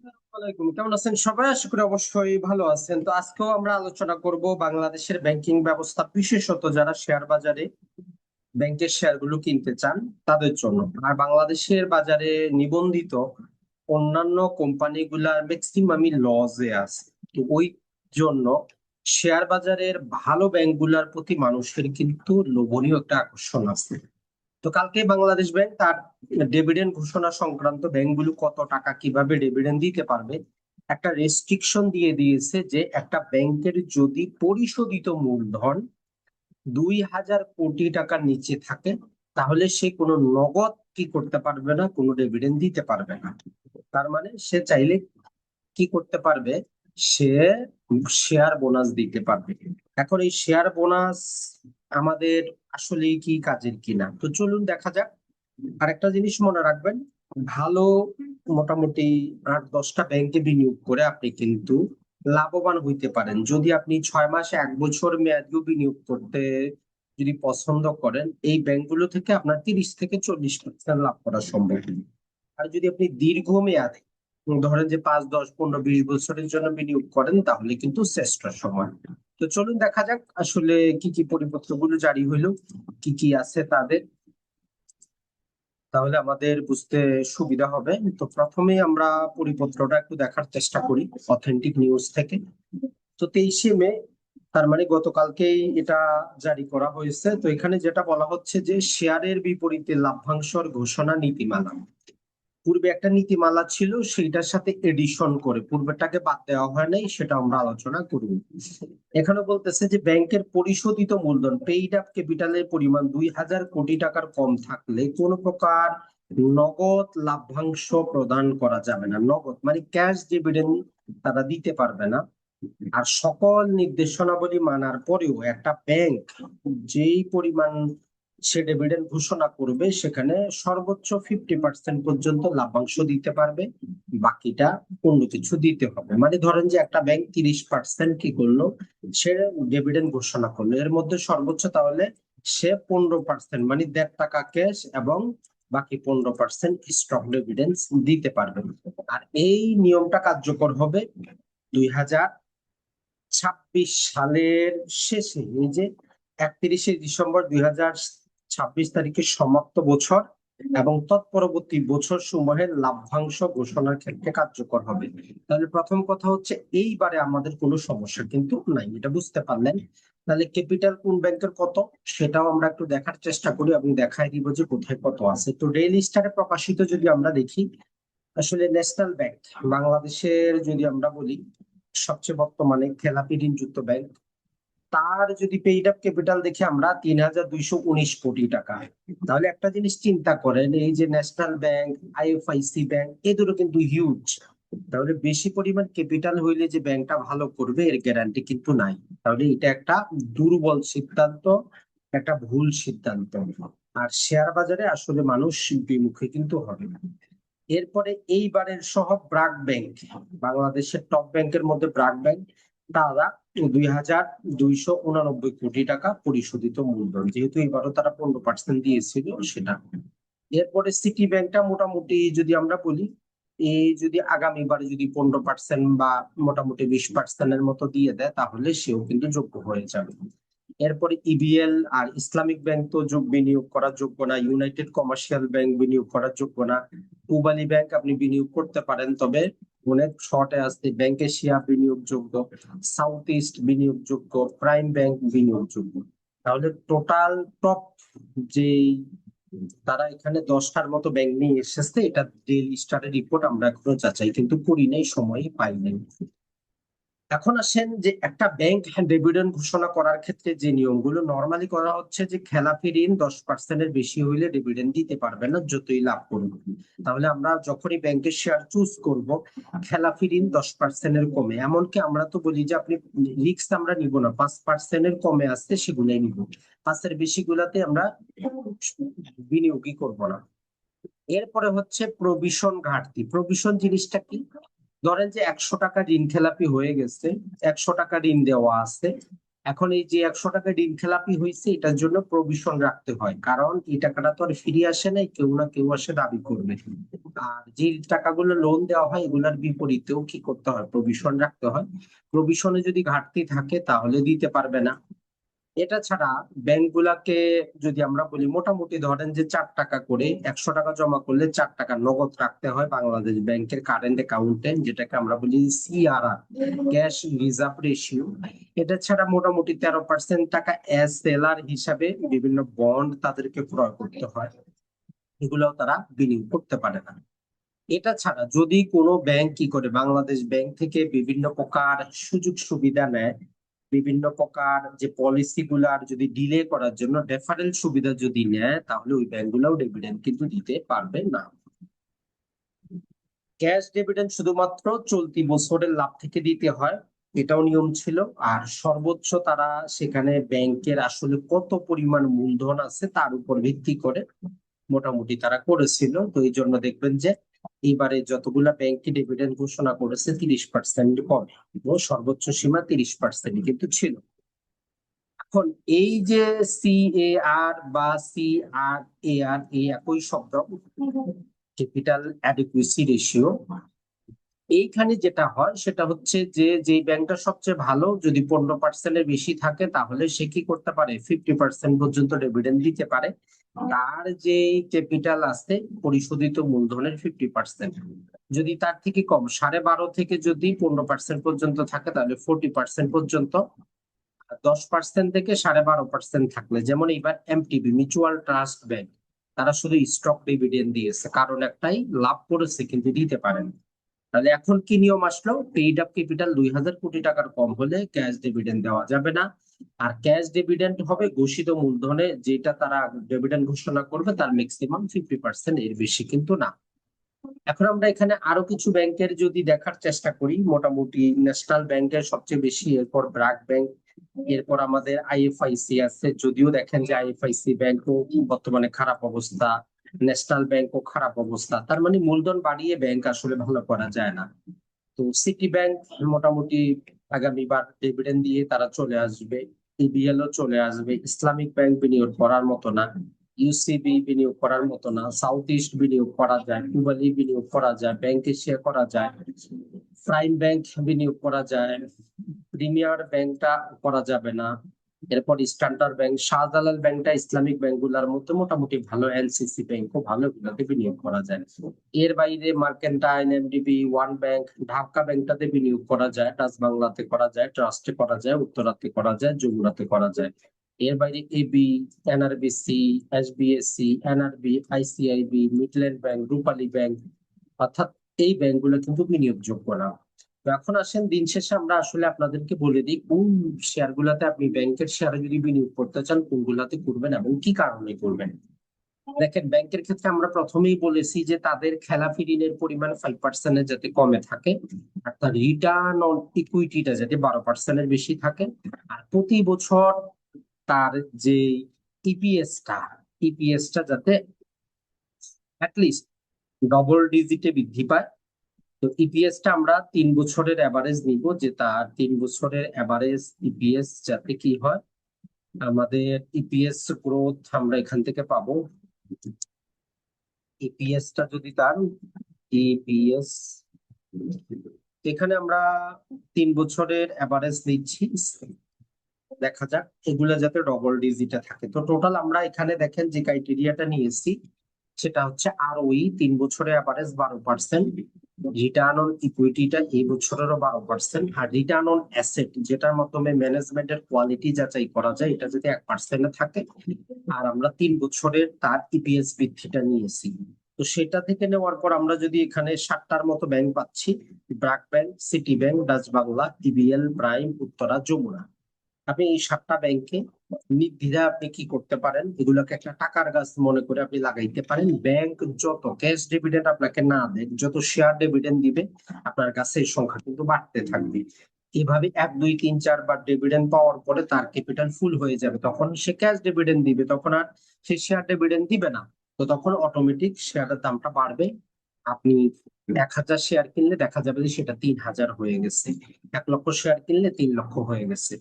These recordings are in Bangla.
আসসালামাইকুম, কেমন আছেন সবাই? আশা করি অবশ্যই ভালো আছেন। তো আজকেও আমরা আলোচনা করব বাংলাদেশের ব্যাংকিং ব্যবস্থা, বিশেষত যারা শেয়ার বাজারে ব্যাংকের শেয়ার গুলো কিনতে চান তাদের জন্য। আর বাংলাদেশের বাজারে নিবন্ধিত অন্যান্য কোম্পানিগুলার ম্যাক্সিমামই লসে আছে। তো ওই জন্য শেয়ার বাজারের ভালো ব্যাংকগুলার প্রতি মানুষের কিন্তু লোভনীয় একটা আকর্ষণ আছে। তো কালকে বাংলাদেশ ব্যাংক তার ডিভিডেন্ড ঘোষণা সংক্রান্ত ব্যাংকগুলো কত টাকা কিভাবে ডিভিডেন্ড দিতে পারবে একটা রেস্ট্রিকশন দিয়ে দিয়েছে, যে একটা ব্যাংকের যদি পরিশোধিত মূলধন 2,000 কোটি টাকার নিচে থাকে, তাহলে সে কোনো নগদ কি করতে পারবে না, কোনো ডিভিডেন্ড দিতে পারবে না। তার মানে সে চাইলে কি করতে পারবে, সে শেয়ার বোনাস দিতে পারবে। এখন এই শেয়ার বোনাস আমাদের আসলে কি কাজের কিনা, তো চলুন দেখা যাক। আর একটা জিনিস মনে রাখবেন, ভালো মোটামুটি 8-10টা ব্যাংকে বিনিয়োগ করে আপনি কিন্তু লাভবান হইতে পারেন। যদি আপনি 6 মাস 1 বছর মেয়াদিও বিনিয়োগ করতে যদি পছন্দ করেন, এই ব্যাংকগুলো থেকে আপনার 30 থেকে 40% লাভ করা সম্ভব। আর যদি আপনি দীর্ঘমেয়াদে ধরেন যে 5, 10, 15, 20 বছরের জন্য বিনিয়োগ করেন, তাহলে কিন্তু শ্রেষ্ঠ সময়। তো চলুন দেখা যাক আসলে কি কি পরিপত্রগুলো জারি হইলো, কি কি আছে তাদের, তাহলে আমাদের বুঝতে সুবিধা হবে। তো প্রথমেই আমরা পরিপত্রটা একটু দেখার চেষ্টা করি অথেন্টিক নিউজ থেকে। তো 23শে মে, তার মানে গতকালকেই এটা জারি করা হয়েছে। তো এখানে যেটা বলা হচ্ছে যে শেয়ারের বিপরীতে লভ্যাংশের ঘোষণা নীতিমালা। পূর্বে একটা নীতিমালা ছিল, সেইটার সাথে এডিশন করে পূর্বেটাকে বাদ দেওয়া হয় নাই, সেটা আমরা আলোচনা করব। এখানে বলতেছে যে ব্যাংকের পরিশোধিত মূলধন পেইড আপ ক্যাপিটালের পরিমাণ 2,000 কোটি টাকার কম থাকলে কোন প্রকার নগদ লাভ্যাংশ প্রদান করা যাবে না। নগদ মানে ক্যাশ ডিভিডেন্ড তারা দিতে পারবে না। আর সকল নির্দেশনাবলী মানার পরেও একটা ব্যাংক যেই পরিমাণ সে ডিভিডেন্ড ঘোষণা করবে, সেখানে সর্বোচ্চ 50% পর্যন্ত লাভ্যাংশ দিতে পারবে, বাকিটা অন্য কিছু দিতে হবে। মানে ধরেন যে একটা ব্যাংক 30% কি করলো, সে ডিভিডেন্ড ঘোষণা করলো, এর মধ্যে সর্বোচ্চ তাহলে সে 15% মানে 1.5 টাকা ক্যাশ এবং বাকি 15% স্টক ডিভিডেন্ড দিতে পারবে। আর এই নিয়মটা কার্যকর হবে 2026 সালের শেষে, এই যে 31শে ডিসেম্বর 2026 তারিখে সমাপ্ত বছর এবং তৎপরবর্তী বছর সমূহের লাভ্যাংশ ঘোষণার ক্ষেত্রে কার্যকর হবে। তাহলে প্রথম কথা হচ্ছে এইবারে আমাদের কোনো সমস্যা কিন্তু নাই, এটা বুঝতে পারলেন। তাহলে ক্যাপিটাল কোন ব্যাংকের কত, সেটাও আমরা একটু দেখার চেষ্টা করি এবং দেখাই দিব যে কোথায় কত আছে। তো ডেইলি স্টারে প্রকাশিত যদি আমরা দেখি, আসলে ন্যাশনাল ব্যাংক বাংলাদেশের যদি আমরা বলি সবচেয়ে বর্তমানে খেলাপি ঋণযুক্ত ব্যাংক, তার যদি পেইড আপ ক্যাপিটাল দেখি আমরা 3,219 কোটি টাকা। তাহলে একটা জিনিস চিন্তা করেন, এই যে ন্যাশনাল ব্যাংক, আইএফআইসি ব্যাংক, এদেরও কিন্তু হিউজ। তাহলে বেশি পরিমাণ ক্যাপিটাল হইলে যে ব্যাংকটা ভালো করবে এর গ্যারান্টি কিন্তু নাই। তাহলে এটা একটা দুর্বল সিদ্ধান্ত, একটা ভুল সিদ্ধান্ত। আর শেয়ার বাজারে আসলে মানুষ বিমুখী কিন্তু হবে। এরপরে এইবারের সহ ব্র্যাক ব্যাংক, বাংলাদেশের টপ ব্যাংকের মধ্যে ব্র্যাক ব্যাংক, তারা 2,299 কোটি টাকা পরিশোধিত মূলধন, যেহেতু এবারও তারা 15% দিয়েছিল সেটা। এরপরে সিটি ব্যাংকটা মোটামুটি যদি আমরা বলি, এই যদি আগামীবারে যদি 15% বা মোটামুটি 20%-এর মতো দিয়ে দেয়, তাহলে সেও কিন্তু যোগ্য হয়ে যাবে। এরপরে ইবিএল আর ইসলামিক ব্যাংক তো যোগ বিনিয়োগ করার যোগ্য না, ইউনাইটেড কমার্শিয়াল ব্যাংক বিনিয়োগ করার যোগ্য না। পূবালী ব্যাংক আপনি বিনিয়োগ করতে পারেন, তবে অনেক শর্টে আসতে। ব্যাংক এশিয়া বিনিয়োগযোগ্য, সাউথ ইস্ট বিনিয়োগযোগ্য, প্রাইম ব্যাংক বিনিয়োগযোগ্য। তাহলে টোটাল টপ যে তারা এখানে 10টার মতো ব্যাংক নিয়ে এসেছে, এটা ডেইলি স্টারের রিপোর্ট আমরা এখনো যাচাই কিন্তু করি নাই, সময়ই পাই নাই। এখন আসেন যে একটা ব্যাংক ডিভিডেন্ড ঘোষণা করার ক্ষেত্রে যে নিয়মগুলো নর্মালি করা হচ্ছে, যে খেলাপি ঋণ 10%-এর বেশি হইলে ডিভিডেন্ড দিতে পারবে না যতই লাভ করুন। তাহলে আমরা যখনই ব্যাংকের শেয়ার চুজ করব, খেলাপি ঋণ 10%-এর কমে, এমনকি আমরা তো বলি যে আপনি রিস্ক আমরা নিব না, 5%-এর কমে আসছে সেগুলাই নিব, 5-এর বেশি গুলাতে আমরা বিনিয়োগই করব না। এরপরে হচ্ছে প্রভিশন ঘাটতি। প্রভিশন জিনিসটা কি? ধরেন যে 100 টাকা ঋণ খেলাপি হয়ে গেছে, 100 টাকা ঋণ দেওয়া আছে, এখন এই যে 100 টাকা ঋণ খেলাপি হয়েছে, এটার জন্য প্রভিশন রাখতে হয়, কারণ এই টাকাটা তো আর ফিরে আসে নাই, কেউ না কেউ আসে দাবি করবে। আর যে টাকাগুলো লোন দেওয়া হয় এগুলার বিপরীতেও কি করতে হয়, প্রভিশন রাখতে হয়। প্রভিশনে যদি ঘাটতি থাকে তাহলে দিতে পারবে না। এটা ছাড়া ব্যাংক গুলাকে যদি আমরা বলি, মোটামুটি ধরেন যে 4 টাকা করে 100 টাকা জমা করলে 4 টাকা নগদ রাখতে হয় বাংলাদেশ ব্যাংকের কারেন্ট অ্যাকাউন্টে, যেটাকে আমরা বলি সিআরআর, ক্যাশ রিজার্ভ রেশিও। এটা ছাড়া মোটামুটি 13% টাকা এসএলআর হিসাবে বিভিন্ন বন্ড তাদেরকে ক্রয় করতে হয়, এগুলোও তারা বিনিয়োগ করতে পারে না। এটা ছাড়া যদি কোনো ব্যাংক কি করে, বাংলাদেশ ব্যাংক থেকে বিভিন্ন প্রকার সুযোগ সুবিধা নেয়, বিভিন্ন প্রকার যে পলিসি গুলার যদি ডিলে করার জন্য ডেফারেল সুবিধা যদি নেয়, তাহলে ওই ব্যাংক গুলাও ডিভিডেন্ড কিন্তু দিতে পারবে না। ক্যাশ ডিভিডেন্ড শুধুমাত্র চলতি বছরের লাভ থেকে দিতে হয়, এটাও নিয়ম ছিল। আর সর্বোচ্চ তারা সেখানে ব্যাংকের আসলে কত পরিমাণ মূলধন আছে তার উপর ভিত্তি করে মোটামুটি তারা করেছিল। তো এই জন্য দেখবেন যে এবারে যতগুলা ব্যাংকে ডিভিডেন্ড ঘোষণা করেছে 30% কমে, এবং সর্বোচ্চ সীমা 30% কিন্তু ছিল। এখন এই যে সিএআর বা সিআরএআর, এই একই শব্দ, ক্যাপিটাল অ্যাডিকুয়েসি রেশিও। এইখানে যেটা হয় সেটা হচ্ছে যে যে ব্যাংকটা সবচেয়ে ভালো, যদি 15%-এর বেশি থাকে তাহলে সে কি করতে পারে, 50% পর্যন্ত ডিভিডেন্ড দিতে পারে। তার যে ক্যাপিটাল আছে পরিশোধিত মূলধনের 50%, যদি তার থেকে কম 12.5 থেকে যদি 15% পর্যন্ত থাকে তাহলে 40% পর্যন্ত। 10% থেকে 12.5% থাকলে, যেমন এবার এমটিবি মিউচুয়াল ট্রাস্ট ব্যাংক, তারা শুধু স্টক ডিভিডেন্ড দিয়েছে, কারণ একটাই, লাভ করেছে কিন্তু দিতে পারেন। তাহলে এখন কি নিয়ম আসলো, পেইড আপ ক্যাপিটাল 2,000 কোটি টাকার কম হলে ক্যাশ ডিভিডেন্ড দেওয়া যাবে না। আর ক্যাশ ডিভিডেন্ড হবে ঘোষিত মূলধনে, যেটা তারা ডিভিডেন্ড ঘোষণা করবে তার ম্যাক্সিমাম 50%, এর বেশি কিন্তু না। এখন আমরা এখানে আরো কিছু ব্যাংকের যদি দেখার চেষ্টা করি, মোটামুটি ন্যাশনাল ব্যাংকের সবচেয়ে বেশি, এরপর ব্র্যাক ব্যাংক, এরপর আমাদের আইএফআইসি আছে। যদিও দেখেন যে আইএফআইসি ব্যাংকও বর্তমানে খারাপ অবস্থা, ন্যাশনাল ব্যাংকও খারাপ অবস্থা, তার মানে মূলধন বাড়িয়ে ব্যাংক আসলে ভালো করা যায় না। তো সিটি ব্যাংক মোটামুটি আগামীবার ডিভিডেন্ড দিয়ে তারা চলে আসবে, ইবিএল ও চলে আসবে। ইসলামিক ব্যাংক বিনিয়োগ করার মতো না, ইউসিবি বিনিয়োগ করার মতো না, সাউথ ইস্ট বিনিয়োগ করা যায়, পূবালী বিনিয়োগ করা যায়, ব্যাংক এশিয়া করা যায়, প্রাইম ব্যাংক বিনিয়োগ করা যায়, প্রিমিয়ার ব্যাংকটা করা যাবে না। এরপর স্ট্যান্ডার্ড ব্যাংক, শাহজালাল ব্যাংকটা ইসলামিক ব্যাংক গুলার মধ্যে মোটামুটি ভালো, এলসিসি ব্যাংকও ভালো, গুলাতে বিনিয়োগ করা যায়। এর বাইরে Mercantile, MDB, One Bank, Dhaka ব্যাংকটাতে বিনিয়োগ করা যায়, টাচ বাংলাতে করা যায়, ট্রাস্টে করা যায়, উত্তরাতে করা যায়, যমুনাতে করা যায়। এর বাইরে AB, NRBC, SBSC, NRB, ICIB, Midland Bank, Rupali bank, অর্থাৎ এই ব্যাংকগুলো কিন্তু বিনিয়োগযোগ্য না। তো এখন আসেন, দিন শেষে আমরা আসলে আপনাদেরকে বলে দিই কোন শেয়ার গুলাতে, আপনি ব্যাংকের শেয়ারে যদি বিনিয়োগ করতে চান কোনগুলাতে করবেন এবং কি কারণে করবেন। দেখেন, ব্যাংকের ক্ষেত্রে আমরা প্রথমেই বলেছি যে তাদের খেলাপি ঋণের পরিমাণ 5% যাতে কমে থাকে, আর তার রিটার্ন অন ইকুইটিটা যাতে 12%-এর বেশি থাকে, আর প্রতি বছর তার যে ইপিএসটা যাতে অ্যাটলিস্ট ডবল ডিজিটে বৃদ্ধি পায়। তো ইপিএসটা আমরা 3 বছরের অ্যাভারেজ নিব, যে তার 3 বছরের অ্যাভারেজ ইপিএস যাতে কি হয়, আমাদের ইপিএস গ্রোথ আমরা এখান থেকে পাবো। ইপিএসটা যদি তার ইপিএস, এখানে আমরা 3 বছরের অ্যাভারেজ নিচ্ছি, দেখা যাক এগুলা যাতে ডবল ডিজিটে থাকে। তো টোটাল আমরা এখানে দেখেন যে ক্রাইটেরিয়াটা নিয়েছি সেটা হচ্ছে আরওই 3 বছরে অ্যাভারেজ 12%, রিটার্ন অন ইকুইটিটা এই বছরেরও 12%, আর রিটার্ন অন অ্যাসেট যেটার মাধ্যমে ম্যানেজমেন্টের কোয়ালিটি যাচাই করা যায় এটা যদি 1% থাকে, আর আমরা 3 বছরের তার ইপিএস বৃদ্ধিটা নিয়েছি। তো সেটা থেকে নেওয়ার পর আমরা যদি এখানে 7টার মতো ব্যাংক পাচ্ছি, BRAC bank, city bank, Dutch Bangla, EBL, prime, Uttara, Jamuna. আপনি এই 7টা ব্যাংকে নির্দ্বিধায় আপনি কি করতে পারেন, এগুলোকে একটা টাকার গাছ মনে করে আপনি লাগাইতে পারেন। ব্যাংক যত ক্যাশ ডিভিডেন্ড আপনাকে না দেয়, যত শেয়ার ডিভিডেন্ড দিবে, আপনার কাছে এই সংখ্যা কিন্তু বাড়তে থাকবে। এভাবে 1 2 3 4 বার ডিভিডেন্ড পাওয়ার পরে তার ক্যাপিটাল ফুল হয়ে যাবে, তখন সে ক্যাশ ডিভিডেন্ড দিবে, তখন আর সে শেয়ার ডিভিডেন্ড দিবে না। তো তখন অটোমেটিক শেয়ারের দামটা বাড়বে। আপনি 1,000 শেয়ার কিনলে দেখা যাবে যে সেটা 3,000 হয়ে গেছে, 1 লক্ষ শেয়ার কিনলে 3 লক্ষ হয়ে গেছে।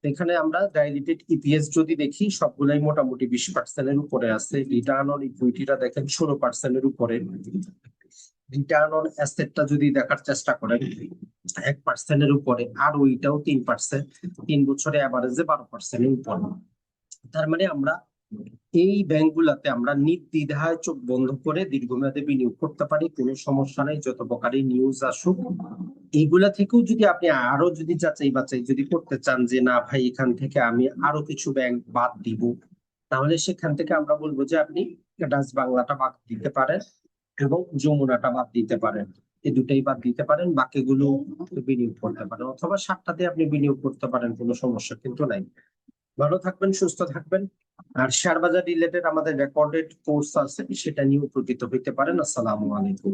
এখানে আমরা ডাইলিটেড ইপিএস যদি দেখি সবগুলাই মোটামুটি 20% উপরে আছে। রিটার্ন অন ইকুইটিটা দেখেন 16% উপরে। রিটার্ন অন অ্যাসেটটা যদি দেখার চেষ্টা করেন 1% উপরে, আর ওইটাও 3%, 3 বছরে অ্যাভারেজে 12% উপরে। তার মানে আমরা এই ব্যাংকগুলাতে আমরা নির্দ্বিধায় চোখ বন্ধ করে দীর্ঘমেয়াদে বিনিয়োগ করতে পারি, কোনো সমস্যা নেই, যত প্রকারই নিউজ আসুক। এইগুলা থেকেও যদি আপনি আরো যদি যাচাই বাছাই যদি করতে চান যে না ভাই এখান থেকে আমি আরো কিছু ব্যাংক বাদ দিব, তাহলে সেখান থেকে আমরা বলবো যে আপনি ডাচ বাংলাটা বাদ দিতে পারেন এবং যমুনাটা বাদ দিতে পারেন। এই দুটাই বাদ দিতে পারেন, বাকিগুলো বিনিয়োগ করতে পারেন, অথবা 7টাতে আপনি বিনিয়োগ করতে পারেন, কোনো সমস্যা কিন্তু নাই। ভালো থাকবেন, সুস্থ থাকবেন। আর শেয়ার বাজার রিলেটেড আমাদের রেকর্ডেড কোর্স আছে, সেটা নিয়ে উপকৃত হইতে পারেন। আসসালামু আলাইকুম।